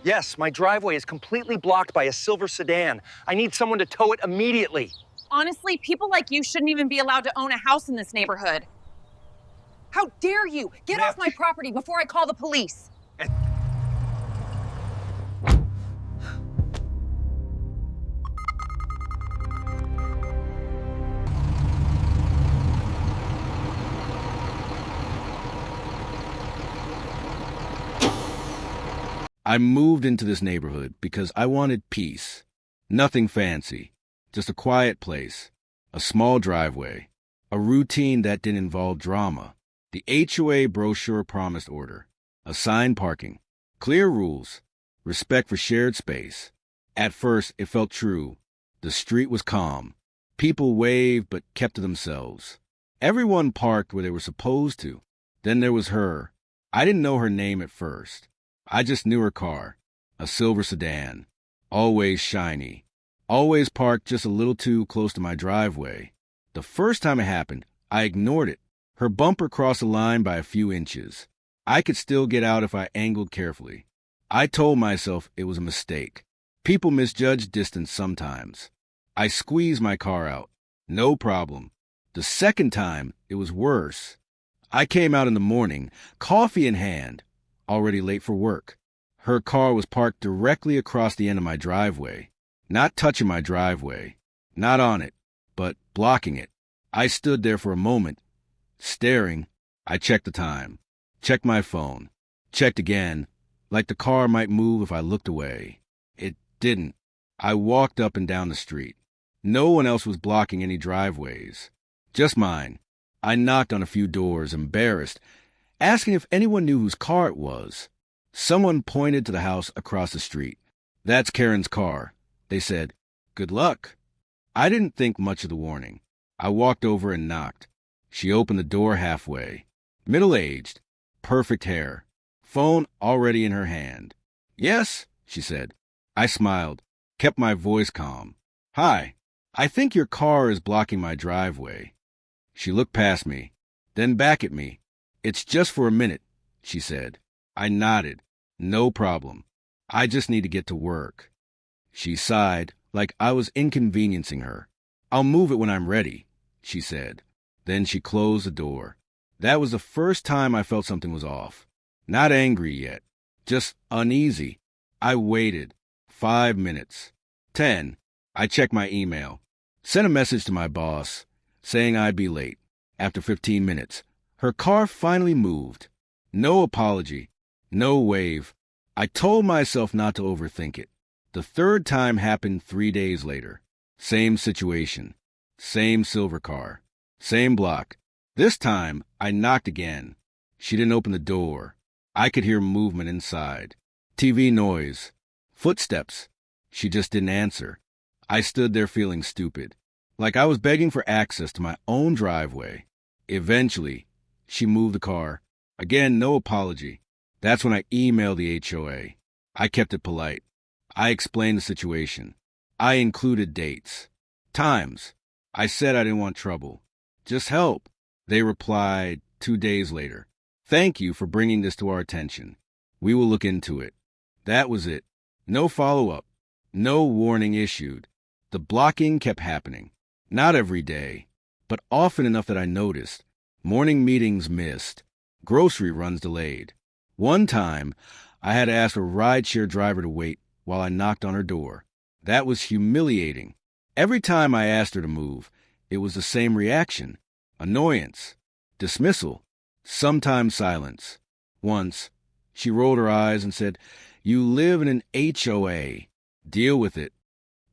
Yes, my driveway is completely blocked by a silver sedan. I need someone to tow it immediately. Honestly, people like you shouldn't even be allowed to own a house in this neighborhood. How dare you? Get off my property before I call the police. I moved into this neighborhood because I wanted peace. Nothing fancy, just a quiet place, a small driveway, a routine that didn't involve drama. The HOA brochure promised order, assigned parking, clear rules, respect for shared space. At first, it felt true. The street was calm. People waved but kept to themselves. Everyone parked where they were supposed to. Then there was her. I didn't know her name at first. I just knew her car, a silver sedan, always shiny, always parked just a little too close to my driveway. The first time it happened, I ignored it. Her bumper crossed the line by a few inches. I could still get out if I angled carefully. I told myself it was a mistake. People misjudge distance sometimes. I squeezed my car out. No problem. The second time, it was worse. I came out in the morning, coffee in hand, already late for work. Her car was parked directly across the end of my driveway. Not touching my driveway. Not on it, but blocking it. I stood there for a moment, staring. I checked the time. Checked my phone. Checked again, like the car might move if I looked away. It didn't. I walked up and down the street. No one else was blocking any driveways. Just mine. I knocked on a few doors, embarrassed, asking if anyone knew whose car it was. Someone pointed to the house across the street. That's Karen's car. They said, good luck. I didn't think much of the warning. I walked over and knocked. She opened the door halfway. Middle-aged, perfect hair, phone already in her hand. Yes, she said. I smiled, kept my voice calm. Hi, I think your car is blocking my driveway. She looked past me, then back at me. It's just for a minute, she said. I nodded. No problem. I just need to get to work. She sighed, like I was inconveniencing her. I'll move it when I'm ready, she said. Then she closed the door. That was the first time I felt something was off. Not angry yet, just uneasy. I waited. 5 minutes. 10. I checked my email. Sent a message to my boss, saying I'd be late. After 15 minutes, her car finally moved. No apology. No wave. I told myself not to overthink it. The third time happened 3 days later. Same situation. Same silver car. Same block. This time, I knocked again. She didn't open the door. I could hear movement inside. TV noise. Footsteps. She just didn't answer. I stood there feeling stupid, like I was begging for access to my own driveway. Eventually, she moved the car. Again, no apology. That's when I emailed the HOA. I kept it polite. I explained the situation. I included dates. Times. I said I didn't want trouble. Just help. They replied 2 days later. Thank you for bringing this to our attention. We will look into it. That was it. No follow-up. No warning issued. The blocking kept happening. Not every day, but often enough that I noticed. Morning meetings missed. Grocery runs delayed. One time, I had to ask a rideshare driver to wait while I knocked on her door. That was humiliating. Every time I asked her to move, it was the same reaction. Annoyance. Dismissal. Sometimes silence. Once, she rolled her eyes and said, "You live in an HOA. Deal with it."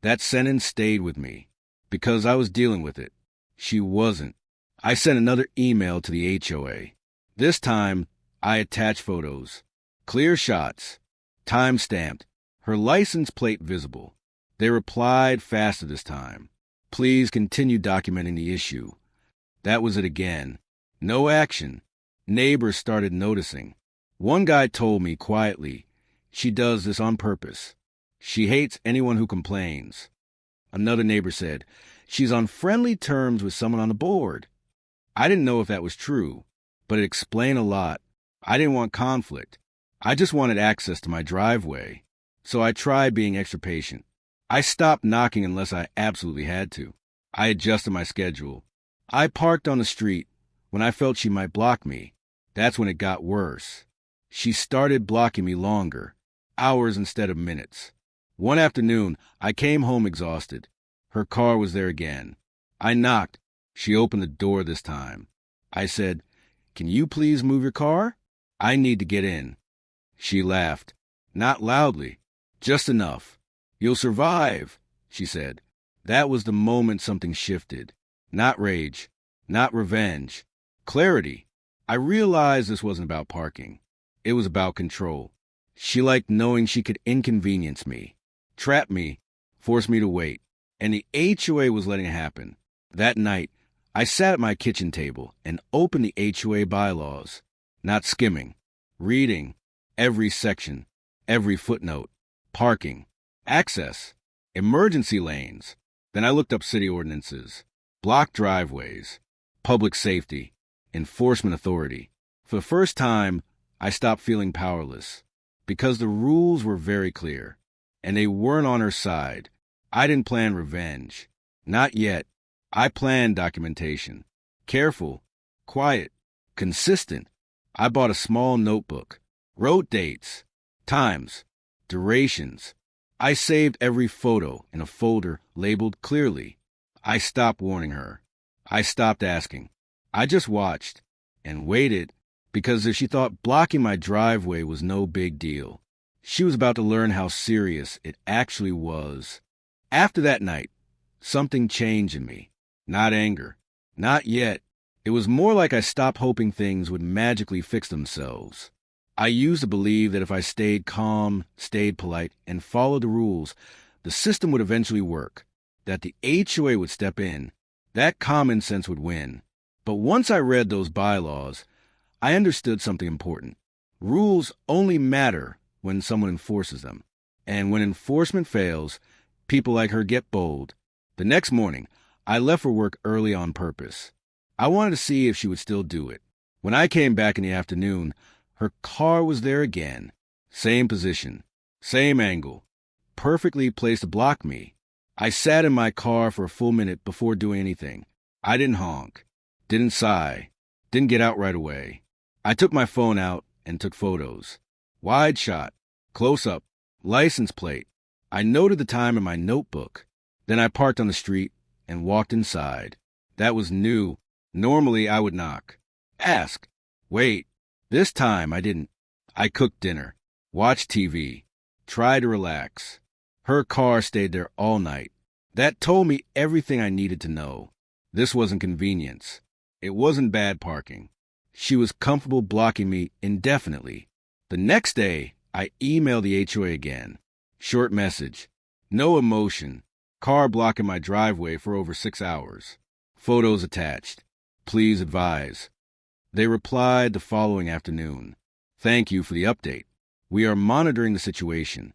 That sentence stayed with me, because I was dealing with it. She wasn't. I sent another email to the HOA. This time, I attached photos. Clear shots. Time-stamped. Her license plate visible. They replied faster this time. Please continue documenting the issue. That was it again. No action. Neighbors started noticing. One guy told me quietly, she does this on purpose. She hates anyone who complains. Another neighbor said, she's on friendly terms with someone on the board. I didn't know if that was true, but it explained a lot. I didn't want conflict. I just wanted access to my driveway. so I tried being extra patient. I stopped knocking unless I absolutely had to. I adjusted my schedule. I parked on the street when I felt she might block me. That's when it got worse. She started blocking me longer, hours instead of minutes. One afternoon, I came home exhausted. Her car was there again. I knocked. She opened the door this time. I said, "Can you please move your car? I need to get in." She laughed. Not loudly, just enough. "You'll survive," she said. That was the moment something shifted. Not rage, not revenge. Clarity. I realized this wasn't about parking. It was about control. She liked knowing she could inconvenience me, trap me, force me to wait. And the HOA was letting it happen. That night, I sat at my kitchen table and opened the HOA bylaws, not skimming, reading every section, every footnote, parking, access, emergency lanes. Then I looked up city ordinances, block driveways, public safety, enforcement authority. For the first time, I stopped feeling powerless because the rules were very clear and they weren't on her side. I didn't plan revenge. Not yet. I planned documentation. Careful, quiet, consistent. I bought a small notebook, wrote dates, times, durations. I saved every photo in a folder labeled clearly. I stopped warning her. I stopped asking. I just watched and waited because if she thought blocking my driveway was no big deal, she was about to learn how serious it actually was. After that night, something changed in me. Not anger. Not yet. It was more like I stopped hoping things would magically fix themselves. I used to believe that if I stayed calm, stayed polite, and followed the rules, the system would eventually work, that the HOA would step in, that common sense would win. But once I read those bylaws, I understood something important. Rules only matter when someone enforces them. And when enforcement fails, people like her get bold. The next morning, I left for work early on purpose. I wanted to see if she would still do it. When I came back in the afternoon, her car was there again. Same position, same angle, perfectly placed to block me. I sat in my car for a full minute before doing anything. I didn't honk, didn't sigh, didn't get out right away. I took my phone out and took photos. Wide shot, close up, license plate. I noted the time in my notebook. Then I parked on the street and walked inside. That was new. Normally I would knock, ask, wait. This time I didn't. I cooked dinner, watched TV, tried to relax. Her car stayed there all night. That told me everything I needed to know. This wasn't convenience. It wasn't bad parking. She was comfortable blocking me indefinitely. The next day, I emailed the HOA again. Short message. No emotion. Car blocking my driveway for over 6 hours. Photos attached. Please advise. They replied the following afternoon. Thank you for the update. We are monitoring the situation.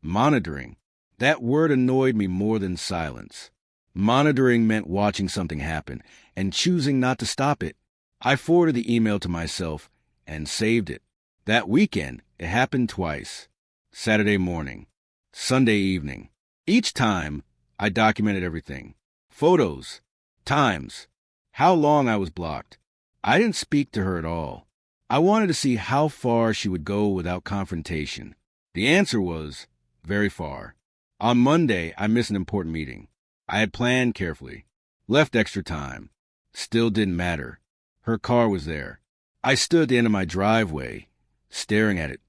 Monitoring. That word annoyed me more than silence. Monitoring meant watching something happen and choosing not to stop it. I forwarded the email to myself and saved it. That weekend, it happened twice. Saturday morning, Sunday evening. Each time, I documented everything. Photos, times, how long I was blocked. I didn't speak to her at all. I wanted to see how far she would go without confrontation. The answer was very far. On Monday, I missed an important meeting. I had planned carefully, left extra time. Still didn't matter. Her car was there. I stood at the end of my driveway, staring at it,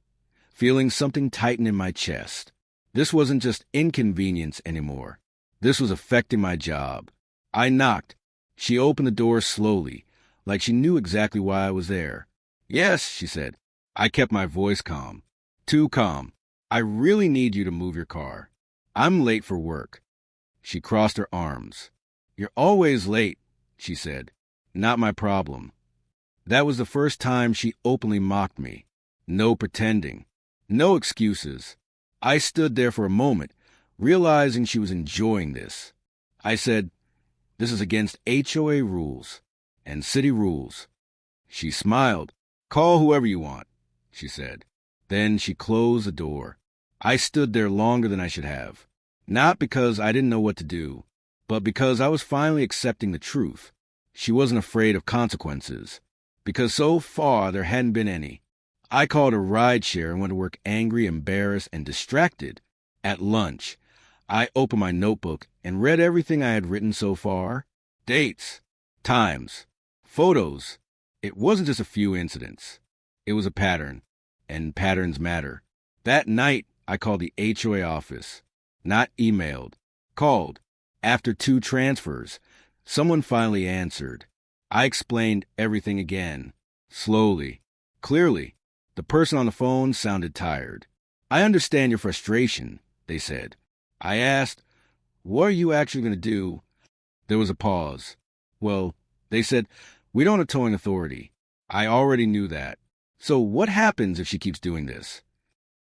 feeling something tighten in my chest. This wasn't just inconvenience anymore. This was affecting my job. I knocked. She opened the door slowly, like she knew exactly why I was there. Yes, she said. I kept my voice calm. Too calm. I really need you to move your car. I'm late for work. She crossed her arms. You're always late, she said. Not my problem. That was the first time she openly mocked me. No pretending. No excuses. I stood there for a moment, realizing she was enjoying this. I said, this is against HOA rules and city rules. She smiled. Call whoever you want, she said. Then she closed the door. I stood there longer than I should have. Not because I didn't know what to do, but because I was finally accepting the truth. She wasn't afraid of consequences, because so far there hadn't been any. I called a rideshare and went to work angry, embarrassed, and distracted. At lunch, I opened my notebook and read everything I had written so far. Dates, times, photos. It wasn't just a few incidents. It was a pattern, and patterns matter. That night, I called the HOA office. Not emailed. Called. After 2 transfers, someone finally answered. I explained everything again. Slowly. Clearly. The person on the phone sounded tired. I understand your frustration, they said. I asked, what are you actually going to do? There was a pause. Well, they said, we don't have a towing authority. I already knew that. So what happens if she keeps doing this?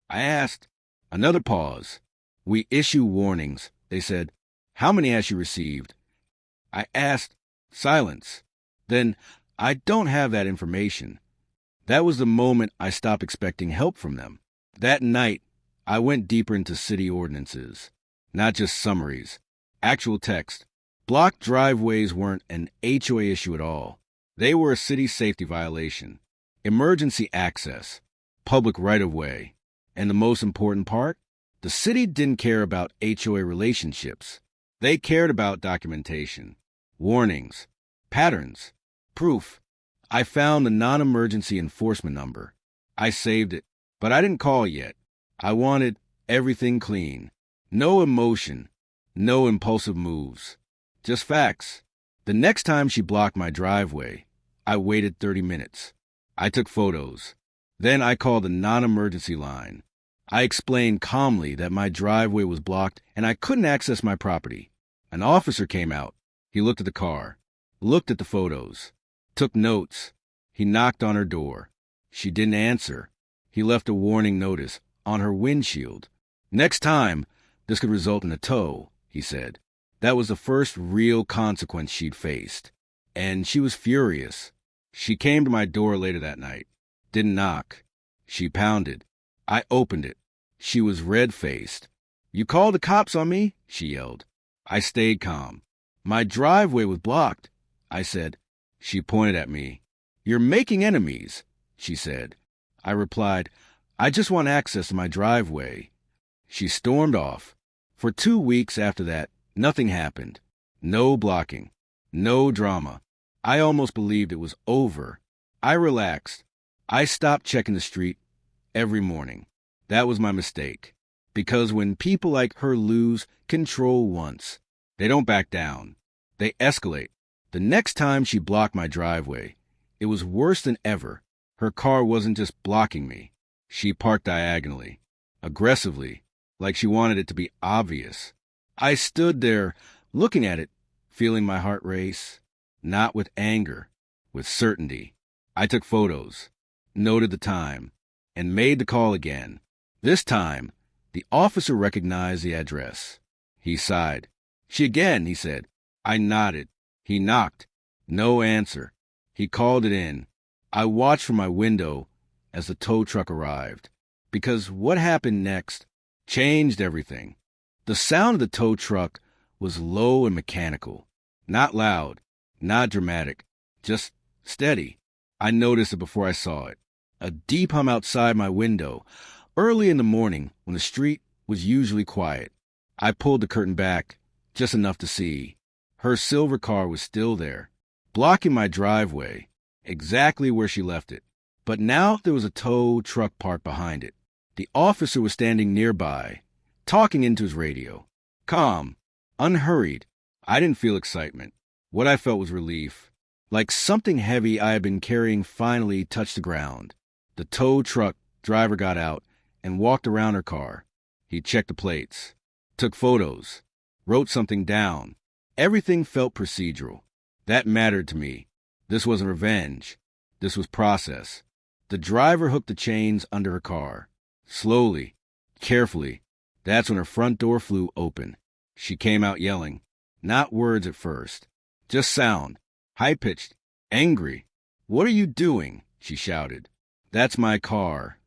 I asked. Another pause. We issue warnings, they said. How many has she received? I asked. Silence. Then, I don't have that information. That was the moment I stopped expecting help from them. That night, I went deeper into city ordinances. Not just summaries. Actual text. Blocked driveways weren't an HOA issue at all. They were a city safety violation. Emergency access. Public right-of-way. And the most important part? The city didn't care about HOA relationships. They cared about documentation, warnings, patterns, proof. I found the non-emergency enforcement number. I saved it, but I didn't call yet. I wanted everything clean. No emotion, no impulsive moves. Just facts. The next time she blocked my driveway, I waited 30 minutes. I took photos. Then I called the non-emergency line. I explained calmly that my driveway was blocked and I couldn't access my property. An officer came out. He looked at the car, looked at the photos, took notes. He knocked on her door. She didn't answer. He left a warning notice on her windshield. Next time, this could result in a tow, he said. That was the first real consequence she'd faced. And she was furious. She came to my door later that night. Didn't knock. She pounded. I opened it. She was red-faced. You called the cops on me? She yelled. I stayed calm. My driveway was blocked, I said. She pointed at me. You're making enemies, she said. I replied, I just want access to my driveway. She stormed off. For 2 weeks after that, nothing happened. No blocking. No drama. I almost believed it was over. I relaxed. I stopped checking the street every morning. That was my mistake. Because when people like her lose control once, they don't back down. They escalate. The next time she blocked my driveway, it was worse than ever. Her car wasn't just blocking me. She parked diagonally, aggressively, like she wanted it to be obvious. I stood there, looking at it, feeling my heart race. Not with anger, with certainty. I took photos, noted the time, and made the call again. This time, the officer recognized the address. He sighed. She again, he said. I nodded. He knocked. No answer. He called it in. I watched from my window as the tow truck arrived, because what happened next changed everything. The sound of the tow truck was low and mechanical, not loud, not dramatic, just steady. I noticed it before I saw it. A deep hum outside my window, early in the morning when the street was usually quiet. I pulled the curtain back, just enough to see. Her silver car was still there, blocking my driveway, exactly where she left it. But now there was a tow truck parked behind it. The officer was standing nearby, talking into his radio. Calm, unhurried. I didn't feel excitement. What I felt was relief. Like something heavy I had been carrying finally touched the ground. The tow truck driver got out and walked around her car. He checked the plates, took photos, wrote something down. Everything felt procedural. That mattered to me. This wasn't revenge. This was process. The driver hooked the chains under her car. Slowly, carefully. That's when her front door flew open. She came out yelling. Not words at first. Just sound. High-pitched. Angry. What are you doing? She shouted. That's my car.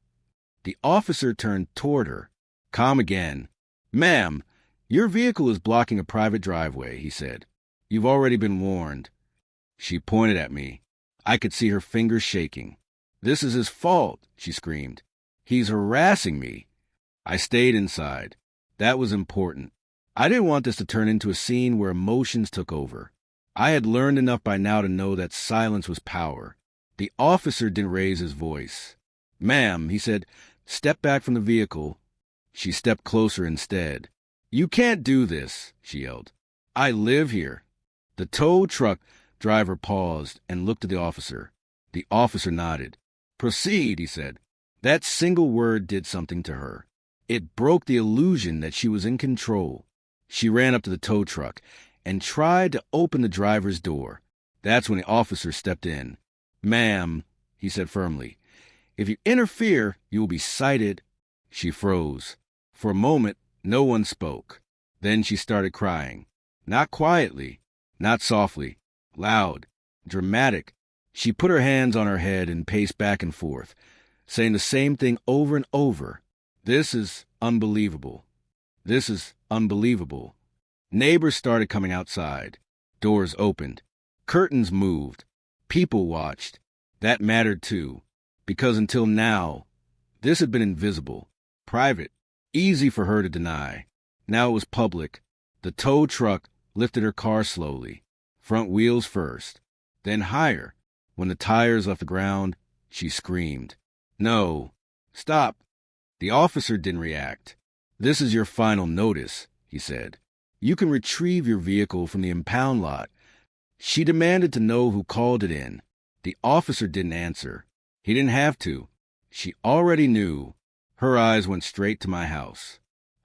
The officer turned toward her. Calm again. Ma'am, your vehicle is blocking a private driveway, he said. You've already been warned. She pointed at me. I could see her fingers shaking. This is his fault, she screamed. He's harassing me. I stayed inside. That was important. I didn't want this to turn into a scene where emotions took over. I had learned enough by now to know that silence was power. The officer didn't raise his voice. Ma'am, he said, step back from the vehicle. She stepped closer instead. You can't do this, she yelled. I live here. The tow truck driver paused and looked at the officer. The officer nodded. Proceed, he said. That single word did something to her. It broke the illusion that she was in control. She ran up to the tow truck and tried to open the driver's door. That's when the officer stepped in. Ma'am, he said firmly, if you interfere, you will be cited. She froze. For a moment, no one spoke. Then she started crying. Not quietly, not softly, loud, dramatic. She put her hands on her head and paced back and forth, saying the same thing over and over. This is unbelievable. This is unbelievable. Neighbors started coming outside. Doors opened. Curtains moved. People watched. That mattered too, because until now, this had been invisible, private, easy for her to deny. Now it was public. The tow truck lifted her car slowly, front wheels first, then higher. When the tires left the ground, she screamed. No, stop. The officer didn't react. This is your final notice, he said. You can retrieve your vehicle from the impound lot. She demanded to know who called it in. The officer didn't answer. He didn't have to. She already knew. Her eyes went straight to my house.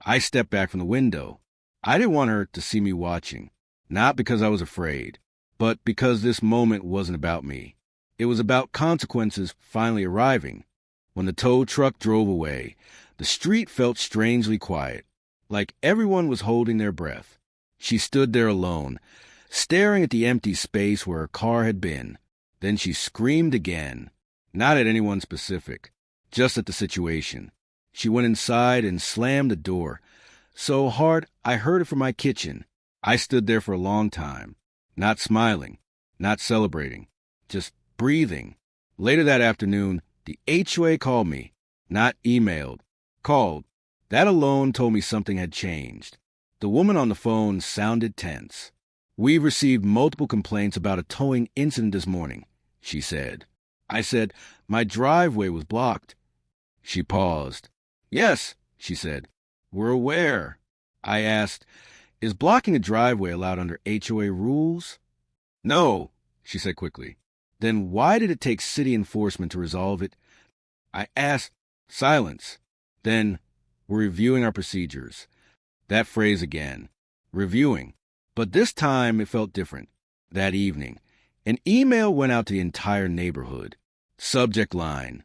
I stepped back from the window. I didn't want her to see me watching, not because I was afraid, but because this moment wasn't about me. It was about consequences finally arriving. When the tow truck drove away, the street felt strangely quiet, like everyone was holding their breath. She stood there alone, staring at the empty space where her car had been. Then she screamed again, not at anyone specific, just at the situation. She went inside and slammed the door, so hard I heard it from my kitchen. I stood there for a long time, not smiling, not celebrating, just breathing. Later that afternoon, the HOA called me, not emailed, called. That alone told me something had changed. The woman on the phone sounded tense. We've received multiple complaints about a towing incident this morning, she said. I said, my driveway was blocked. She paused. Yes, she said. We're aware. I asked, is blocking a driveway allowed under HOA rules? No, she said quickly. Then why did it take city enforcement to resolve it? I asked. Silence. Then, we're reviewing our procedures. That phrase again. Reviewing. But this time it felt different. That evening, an email went out to the entire neighborhood. Subject line.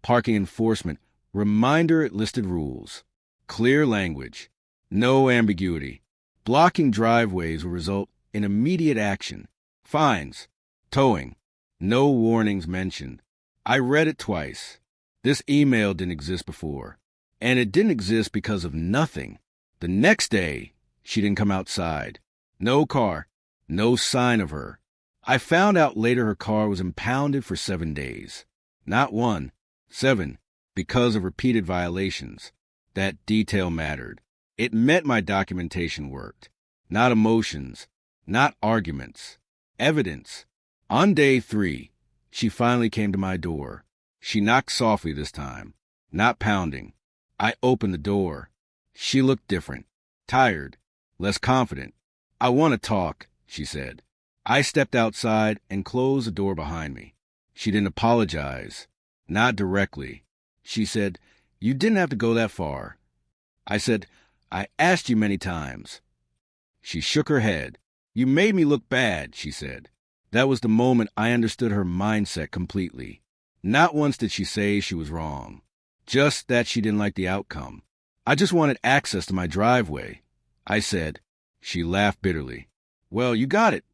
Parking enforcement. Reminder it listed rules. Clear language. No ambiguity. Blocking driveways will result in immediate action. Fines. Towing. No warnings mentioned. I read it twice. This email didn't exist before. And it didn't exist because of nothing. The next day, she didn't come outside. No car. No sign of her. I found out later her car was impounded for 7 days. Not 1, 7, because of repeated violations. That detail mattered. It meant my documentation worked. Not emotions. Not arguments. Evidence. On day 3, she finally came to my door. She knocked softly this time, not pounding. I opened the door. She looked different, tired, less confident. I want to talk, she said. I stepped outside and closed the door behind me. She didn't apologize, not directly. She said, you didn't have to go that far. I said, I asked you many times. She shook her head. You made me look bad, she said. That was the moment I understood her mindset completely. Not once did she say she was wrong, just that she didn't like the outcome. I just wanted access to my driveway, I said. She laughed bitterly. Well, you got it.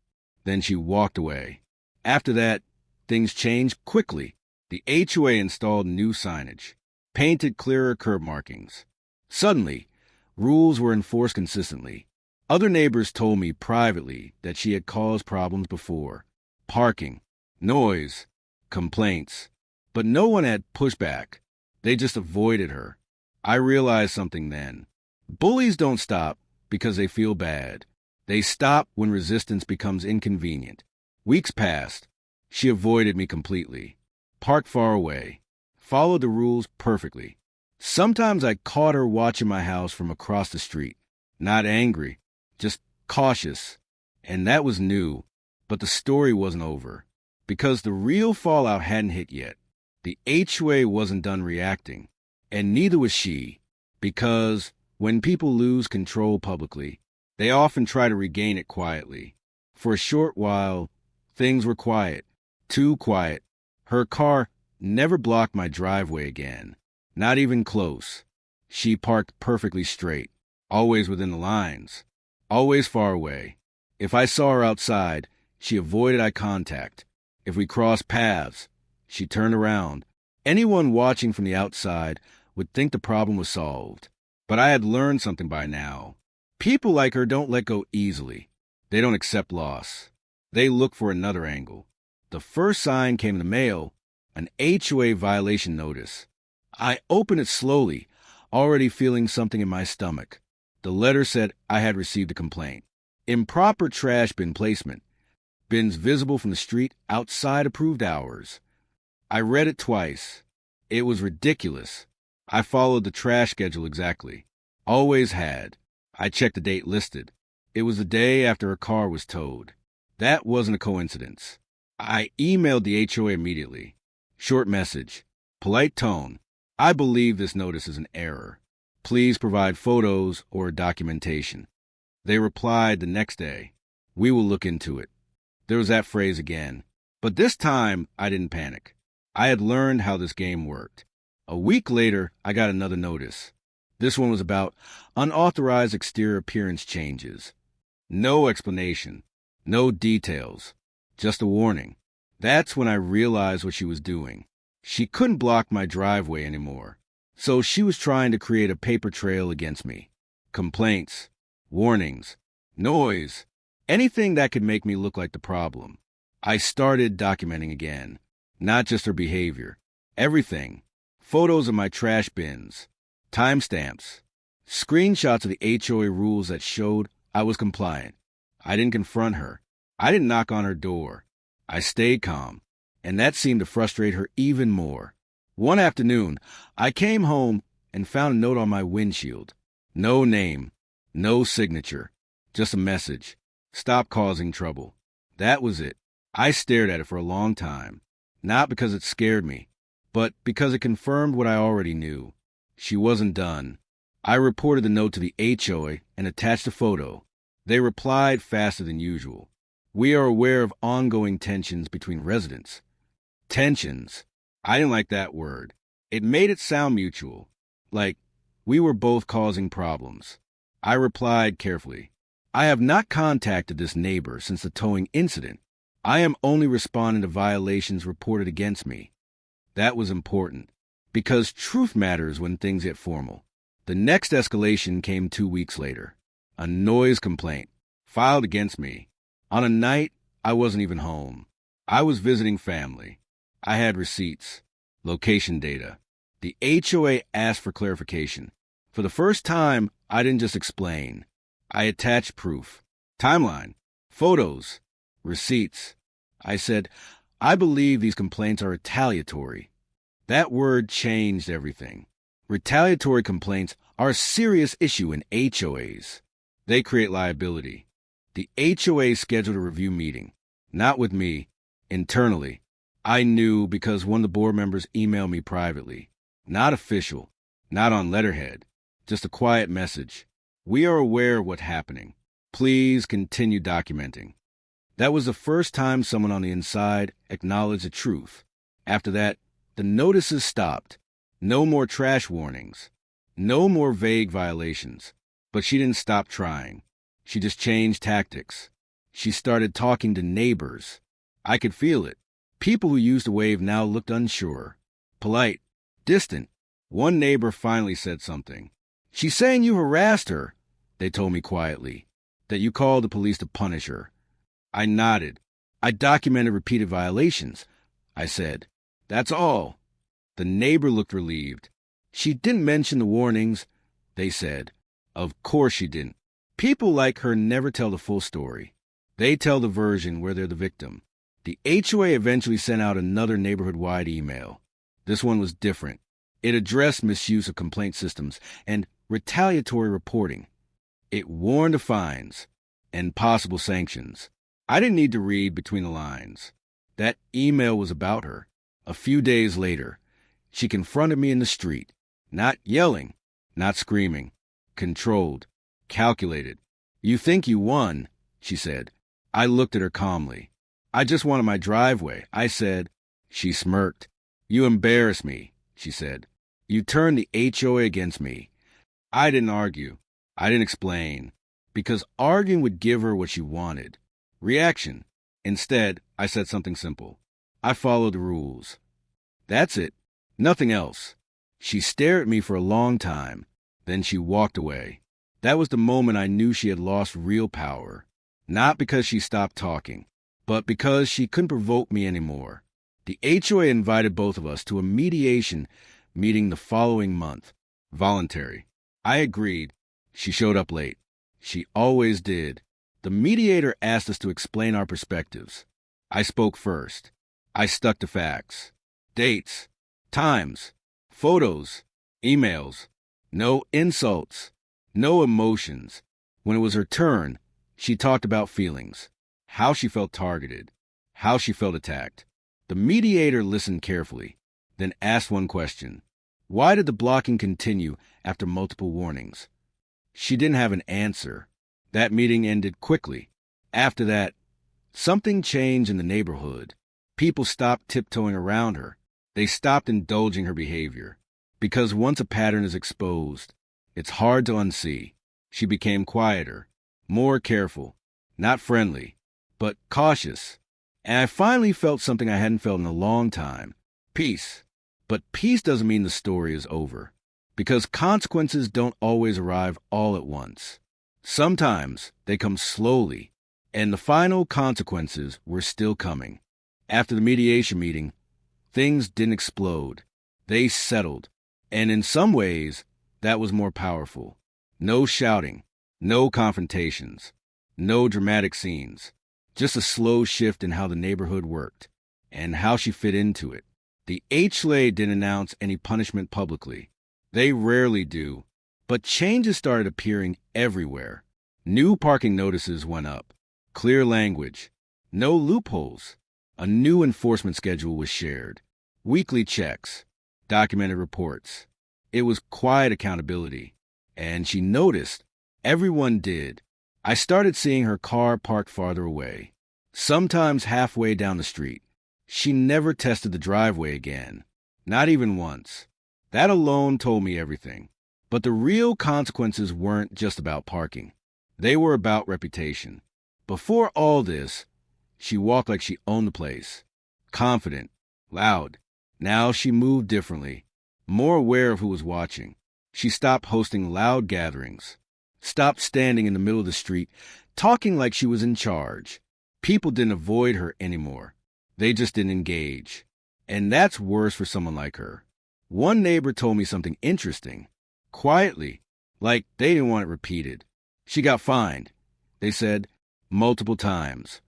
Then she walked away. After that, things changed quickly. The HOA installed new signage, painted clearer curb markings, Suddenly, rules were enforced consistently. Other neighbors told me privately that she had caused problems before. Parking, noise, complaints. But no one had pushback. They just avoided her. I realized something then. Bullies don't stop because they feel bad. They stop when resistance becomes inconvenient. Weeks passed. She avoided me completely. Parked far away. Followed the rules perfectly. Sometimes I caught her watching my house from across the street. Not angry, just cautious. And that was new. But the story wasn't over. Because the real fallout hadn't hit yet. The HOA wasn't done reacting. And neither was she. Because when people lose control publicly, they often try to regain it quietly. For a short while, things were quiet. Too quiet. Her car never blocked my driveway again. Not even close. She parked perfectly straight. Always within the lines. Always far away. If I saw her outside, she avoided eye contact. If we crossed paths, she turned around. Anyone watching from the outside would think the problem was solved. But I had learned something by now. People like her don't let go easily. They don't accept loss. They look for another angle. The first sign came in the mail, an HOA violation notice. I opened it slowly, already feeling something in my stomach. The letter said I had received a complaint. Improper trash bin placement. Bins visible from the street outside approved hours. I read it twice. It was ridiculous. I followed the trash schedule exactly. Always had. I checked the date listed. It was the day after her car was towed. That wasn't a coincidence. I emailed the HOA immediately. Short message. Polite tone. I believe this notice is an error. Please provide photos or documentation. They replied the next day. We will look into it. There was that phrase again. But this time, I didn't panic. I had learned how this game worked. A week later, I got another notice. This one was about unauthorized exterior appearance changes. No explanation. No details. Just a warning. That's when I realized what she was doing. She couldn't block my driveway anymore. So she was trying to create a paper trail against me. Complaints, warnings, noise, anything that could make me look like the problem. I started documenting again. Not just her behavior. Everything. Photos of my trash bins. Timestamps. Screenshots of the HOA rules that showed I was compliant. I didn't confront her. I didn't knock on her door. I stayed calm, and that seemed to frustrate her even more. One afternoon, I came home and found a note on my windshield. No name, no signature, just a message. Stop causing trouble. That was it. I stared at it for a long time, not because it scared me, but because it confirmed what I already knew. She wasn't done. I reported the note to the HOA and attached a photo. They replied faster than usual. We are aware of ongoing tensions between residents. Tensions. I didn't like that word. It made it sound mutual, like we were both causing problems. I replied carefully. I have not contacted this neighbor since the towing incident. I am only responding to violations reported against me. That was important, because truth matters when things get formal. The next escalation came 2 weeks later. A noise complaint, filed against me. On a night, I wasn't even home. I was visiting family. I had receipts, location data. The HOA asked for clarification. For the first time, I didn't just explain. I attached proof, timeline, photos, receipts. I said, I believe these complaints are retaliatory. That word changed everything. Retaliatory complaints are a serious issue in HOAs. They create liability. The HOA scheduled a review meeting, not with me, internally. I knew because one of the board members emailed me privately. Not official, not on letterhead, just a quiet message. We are aware of what's happening. Please continue documenting. That was the first time someone on the inside acknowledged the truth. After that, the notices stopped. No more trash warnings. No more vague violations. But she didn't stop trying. She just changed tactics. She started talking to neighbors. I could feel it. People who used to wave now looked unsure, polite, distant. One neighbor finally said something. She's saying you harassed her, they told me quietly, that you called the police to punish her. I nodded. I documented repeated violations. I said, that's all. The neighbor looked relieved. She didn't mention the warnings, they said. Of course she didn't. People like her never tell the full story. They tell the version where they're the victim. The HOA eventually sent out another neighborhood-wide email. This one was different. It addressed misuse of complaint systems and retaliatory reporting. It warned of fines and possible sanctions. I didn't need to read between the lines. That email was about her. A few days later, she confronted me in the street, not yelling, not screaming, controlled, calculated. You think you won, she said. I looked at her calmly. I just wanted my driveway, I said. She smirked. You embarrass me, she said. You turned the HOA against me. I didn't argue. I didn't explain. Because arguing would give her what she wanted. Reaction. Instead, I said something simple. I followed the rules. That's it. Nothing else. She stared at me for a long time. Then she walked away. That was the moment I knew she had lost real power. Not because she stopped talking, but because she couldn't provoke me anymore. The HOA invited both of us to a mediation meeting the following month. Voluntary. I agreed. She showed up late. She always did. The mediator asked us to explain our perspectives. I spoke first. I stuck to facts. Dates. Times. Photos. Emails. No insults. No emotions. When it was her turn, she talked about feelings. How she felt targeted. How she felt attacked. The mediator listened carefully, then asked one question. Why did the blocking continue after multiple warnings? She didn't have an answer. That meeting ended quickly. After that, something changed in the neighborhood. People stopped tiptoeing around her. They stopped indulging her behavior. Because once a pattern is exposed, it's hard to unsee. She became quieter, more careful, not friendly, but cautious. And I finally felt something I hadn't felt in a long time. Peace. But peace doesn't mean the story is over. Because consequences don't always arrive all at once. Sometimes they come slowly, and the final consequences were still coming. After the mediation meeting, things didn't explode. They settled. And in some ways, that was more powerful. No shouting, no confrontations, no dramatic scenes. Just a slow shift in how the neighborhood worked and how she fit into it. The HOA didn't announce any punishment publicly. They rarely do. But changes started appearing everywhere. New parking notices went up. Clear language. No loopholes. A new enforcement schedule was shared. Weekly checks. Documented reports. It was quiet accountability. And she noticed. Everyone did. I started seeing her car parked farther away. Sometimes halfway down the street. She never tested the driveway again. Not even once. That alone told me everything. But the real consequences weren't just about parking. They were about reputation. Before all this, she walked like she owned the place. Confident. Loud. Now she moved differently. More aware of who was watching. She stopped hosting loud gatherings. Stopped standing in the middle of the street, talking like she was in charge. People didn't avoid her anymore. They just didn't engage. And that's worse for someone like her. One neighbor told me something interesting. Quietly, like they didn't want it repeated. She got fined, they said, multiple times.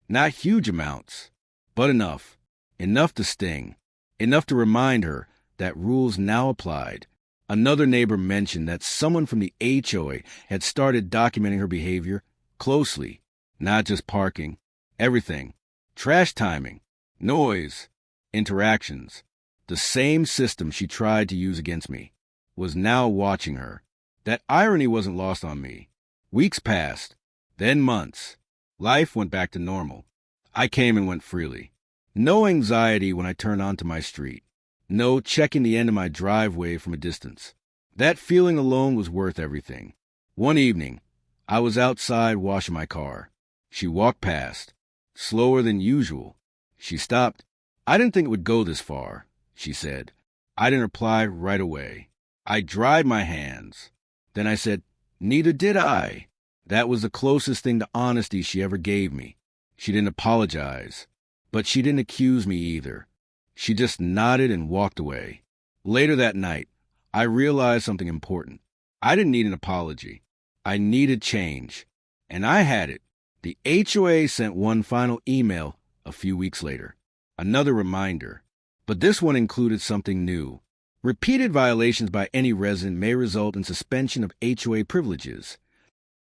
Not huge amounts, but enough. Enough to sting. Enough to remind her that rules now applied. Another neighbor mentioned that someone from the HOA had started documenting her behavior closely. Not just parking, everything. Trash timing, noise, interactions. The same system she tried to use against me was now watching her. That irony wasn't lost on me. Weeks passed, then months. Life went back to normal. I came and went freely. No anxiety when I turned onto my street. No checking the end of my driveway from a distance. That feeling alone was worth everything. One evening, I was outside washing my car. She walked past, slower than usual. She stopped. I didn't think it would go this far, she said. I didn't reply right away. I dried my hands. Then I said, "Neither did I." That was the closest thing to honesty she ever gave me. She didn't apologize, but she didn't accuse me either. She just nodded and walked away. Later that night, I realized something important. I didn't need an apology. I needed change. And I had it. The HOA sent one final email a few weeks later. Another reminder. But this one included something new. Repeated violations by any resident may result in suspension of HOA privileges.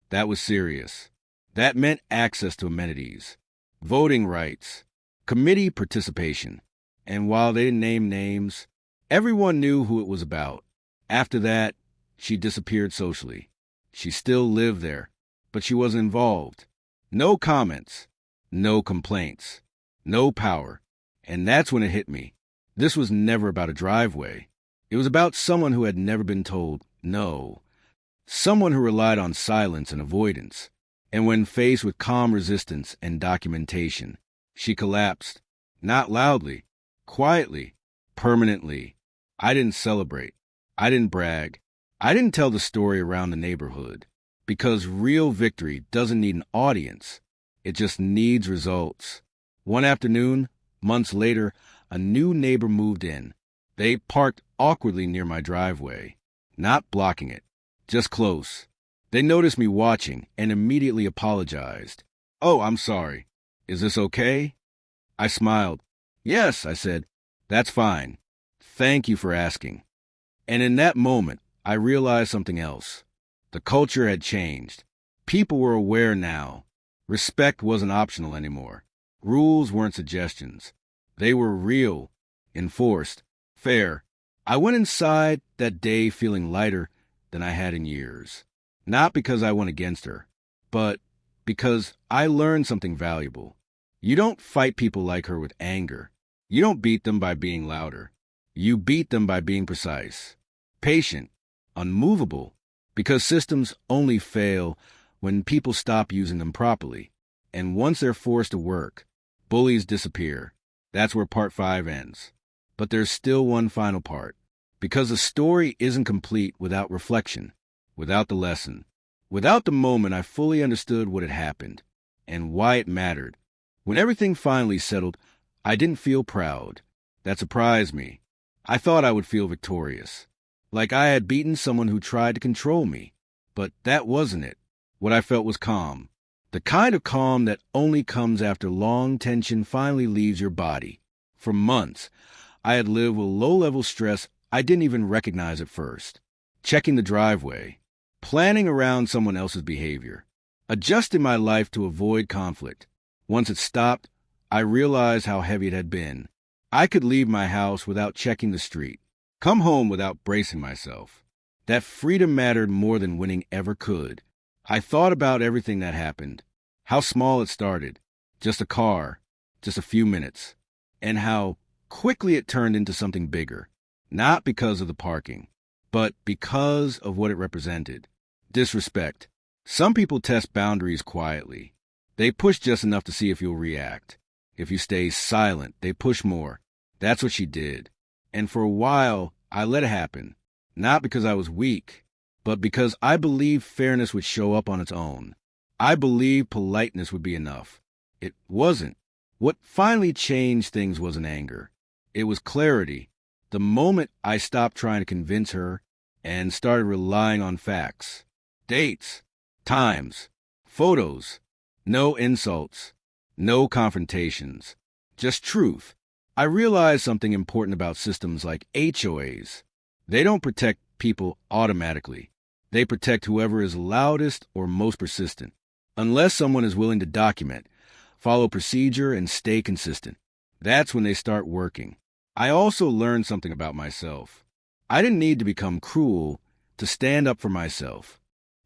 That was serious. That meant access to amenities, voting rights, committee participation. And while they didn't name names, everyone knew who it was about. After that, she disappeared socially. She still lived there, but she wasn't involved. No comments, no complaints, no power. And that's when it hit me. This was never about a driveway. It was about someone who had never been told no. Someone who relied on silence and avoidance. And when faced with calm resistance and documentation, she collapsed. Not loudly, quietly, permanently. I didn't celebrate. I didn't brag. I didn't tell the story around the neighborhood. Because real victory doesn't need an audience. It just needs results. One afternoon, months later, a new neighbor moved in. They parked awkwardly near my driveway, not blocking it, just close. They noticed me watching and immediately apologized. "Oh, I'm sorry. Is this okay?" I smiled. "Yes," I said. "That's fine. Thank you for asking." And in that moment, I realized something else. The culture had changed. People were aware now. Respect wasn't optional anymore. Rules weren't suggestions. They were real, enforced, fair. I went inside that day feeling lighter than I had in years. Not because I went against her, but because I learned something valuable. You don't fight people like her with anger. You don't beat them by being louder. You beat them by being precise, patient, unmovable, because systems only fail when people stop using them properly. And once they're forced to work, bullies disappear. That's where part 5 ends. But there's still one final part. Because the story isn't complete without reflection, without the lesson, without the moment I fully understood what had happened and why it mattered. When everything finally settled, I didn't feel proud. That surprised me. I thought I would feel victorious, like I had beaten someone who tried to control me. But that wasn't it. What I felt was calm. The kind of calm that only comes after long tension finally leaves your body. For months, I had lived with low-level stress I didn't even recognize at first. Checking the driveway, planning around someone else's behavior, adjusting my life to avoid conflict. Once it stopped, I realized how heavy it had been. I could leave my house without checking the street, come home without bracing myself. That freedom mattered more than winning ever could. I thought about everything that happened, how small it started, just a car, just a few minutes, and how quickly it turned into something bigger. Not because of the parking, but because of what it represented. Disrespect. Some people test boundaries quietly. They push just enough to see if you'll react. If you stay silent, they push more. That's what she did. And for a while, I let it happen. Not because I was weak, but because I believed fairness would show up on its own. I believed politeness would be enough. It wasn't. What finally changed things wasn't anger. It was clarity. The moment I stopped trying to convince her and started relying on facts, dates, times, photos, no insults, no confrontations, just truth. I realized something important about systems like HOAs. They don't protect people automatically. They protect whoever is loudest or most persistent. Unless someone is willing to document, follow procedure, and stay consistent, that's when they start working. I also learned something about myself. I didn't need to become cruel to stand up for myself.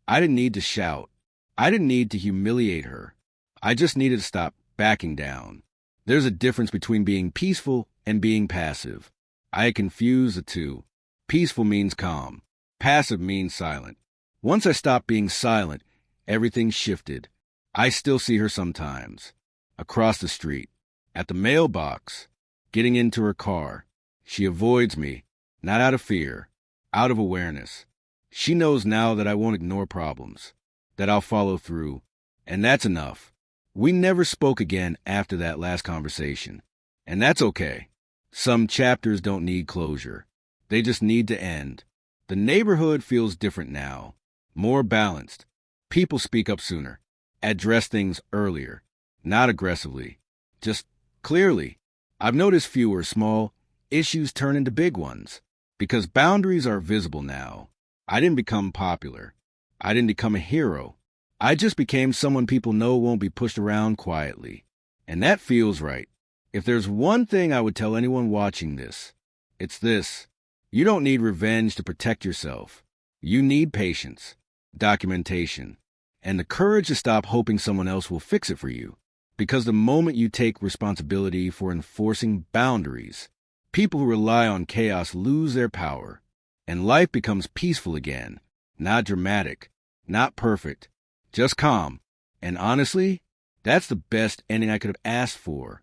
I didn't need to shout. I didn't need to humiliate her. I just needed to stop backing down. There's a difference between being peaceful and being passive. I had confused the two. Peaceful means calm. Passive means silent. Once I stopped being silent, everything shifted. I still see her sometimes. Across the street. At the mailbox. Getting into her car. She avoids me, not out of fear, out of awareness. She knows now that I won't ignore problems, that I'll follow through, and that's enough. We never spoke again after that last conversation, and that's okay. Some chapters don't need closure. They just need to end. The neighborhood feels different now, more balanced. People speak up sooner, address things earlier, not aggressively, just clearly. I've noticed fewer small issues turn into big ones, because boundaries are visible now. I didn't become popular. I didn't become a hero. I just became someone people know won't be pushed around quietly. And that feels right. If there's one thing I would tell anyone watching this, it's this. You don't need revenge to protect yourself. You need patience, documentation, and the courage to stop hoping someone else will fix it for you. Because the moment you take responsibility for enforcing boundaries, people who rely on chaos lose their power, and life becomes peaceful again. Not dramatic, not perfect, just calm. And honestly, that's the best ending I could have asked for.